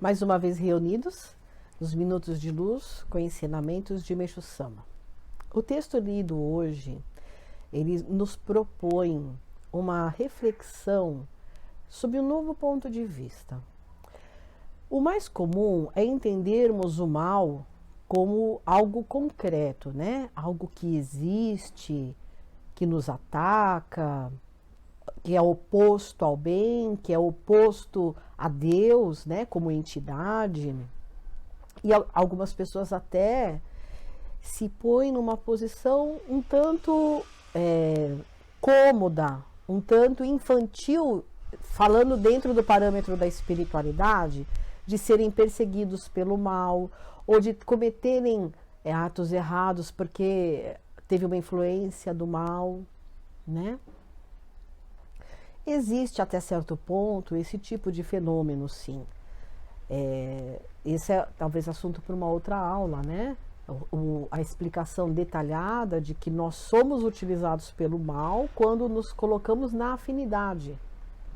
Mais uma vez reunidos nos Minutos de Luz com ensinamentos de Meixo Sama. O texto lido hoje, ele nos propõe uma reflexão sob um novo ponto de vista. O mais comum é entendermos o mal como algo concreto, né? Algo que existe, que nos ataca, que é oposto ao bem, que é oposto a Deus, né, como entidade. E algumas pessoas até se põem numa posição um tanto cômoda, um tanto infantil, falando dentro do parâmetro da espiritualidade, de serem perseguidos pelo mal, ou de cometerem atos errados porque teve uma influência do mal, né? Existe até certo ponto esse tipo de fenômeno, sim. Esse é talvez assunto para uma outra aula, né? A explicação detalhada de que nós somos utilizados pelo mal quando nos colocamos na afinidade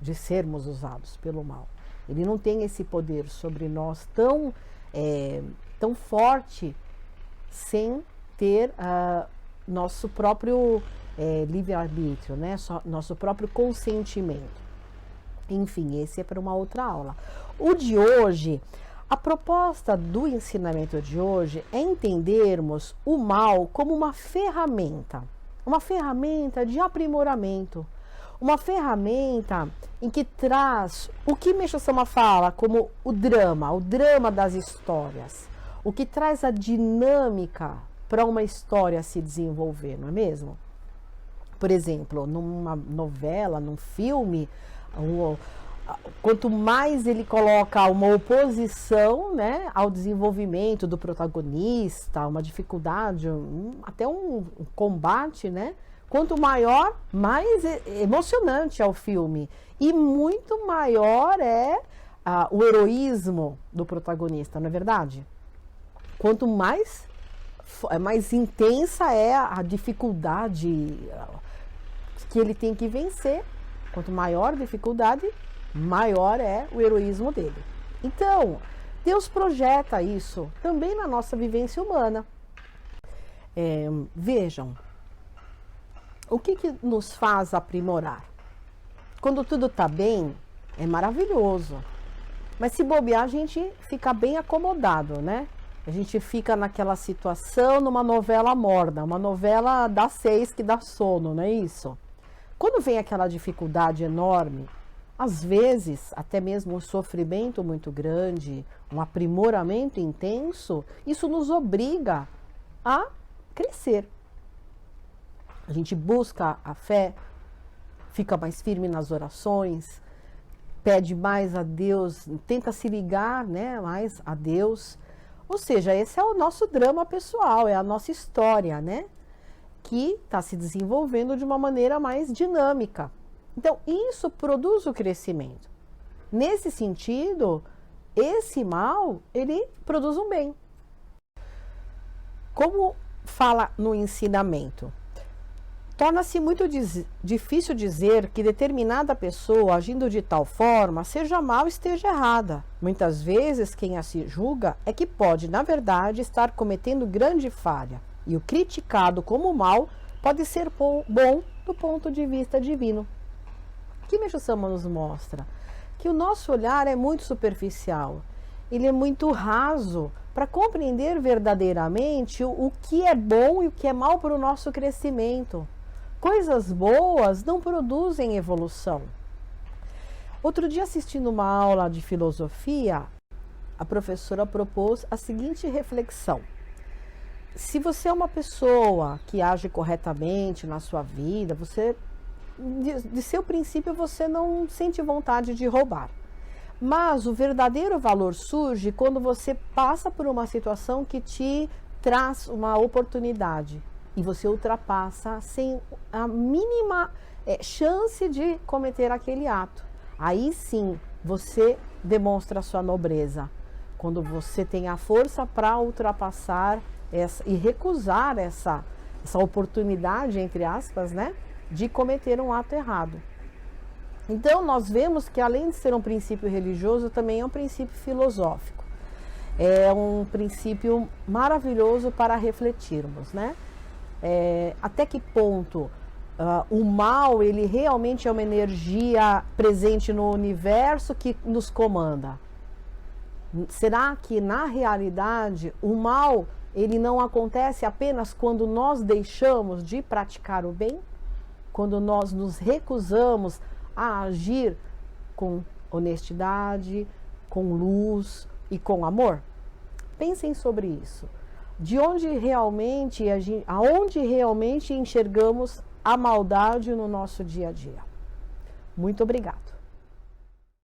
de sermos usados pelo mal. Ele não tem esse poder sobre nós tão forte sem ter nosso próprio livre-arbítrio, né? Nosso próprio consentimento. Enfim, esse é para uma outra aula. O de hoje, a proposta do ensinamento de hoje é entendermos o mal como uma ferramenta de aprimoramento, uma ferramenta em que traz o que Meixo Sama fala como o drama das histórias, o que traz a dinâmica para uma história se desenvolver, não é mesmo? Por exemplo, numa novela, num filme, quanto mais ele coloca uma oposição, né, ao desenvolvimento do protagonista, uma dificuldade, até um combate, né, quanto maior, mais emocionante é o filme. E muito maior é o heroísmo do protagonista, não é verdade? Quanto mais intensa é a dificuldade que ele tem que vencer, quanto maior a dificuldade, maior é o heroísmo dele. Então, Deus projeta isso também na nossa vivência humana. Vejam, o que nos faz aprimorar? Quando tudo está bem, é maravilhoso. Mas se bobear, a gente fica bem acomodado, né? A gente fica naquela situação, numa novela morna, uma novela das 6 que dá sono, não é isso? Quando vem aquela dificuldade enorme, às vezes, até mesmo um sofrimento muito grande, um aprimoramento intenso, isso nos obriga a crescer. A gente busca a fé, fica mais firme nas orações, pede mais a Deus, tenta se ligar, né, mais a Deus. Ou seja, esse é o nosso drama pessoal, é a nossa história, né? Que está se desenvolvendo de uma maneira mais dinâmica. Então, isso produz o crescimento. Nesse sentido, esse mal, ele produz um bem. Como fala no ensinamento? Torna-se muito difícil dizer que determinada pessoa, agindo de tal forma, seja mal, esteja errada. Muitas vezes, quem a se julga é que pode, na verdade, estar cometendo grande falha. E o criticado como mal pode ser bom do ponto de vista divino. O que Meixo Sama nos mostra? Que o nosso olhar é muito superficial. Ele é muito raso para compreender verdadeiramente o que é bom e o que é mal para o nosso crescimento. Coisas boas não produzem evolução. Outro dia, assistindo uma aula de filosofia, a professora propôs a seguinte reflexão. Se você é uma pessoa que age corretamente na sua vida, você, de seu princípio, você não sente vontade de roubar. Mas o verdadeiro valor surge quando você passa por uma situação que te traz uma oportunidade e você ultrapassa sem a mínima chance de cometer aquele ato. Aí sim você demonstra a sua nobreza, quando você tem a força para ultrapassar e recusar essa oportunidade, entre aspas, né, de cometer um ato errado. Então, nós vemos que além de ser um princípio religioso, também é um princípio filosófico. É um princípio maravilhoso para refletirmos, né? Até que ponto o mal, ele realmente é uma energia presente no universo que nos comanda? Será que, na realidade, o mal, ele não acontece apenas quando nós deixamos de praticar o bem? Quando nós nos recusamos a agir com honestidade, com luz e com amor? Pensem sobre isso. De onde realmente aonde realmente enxergamos a maldade no nosso dia a dia? Muito obrigado.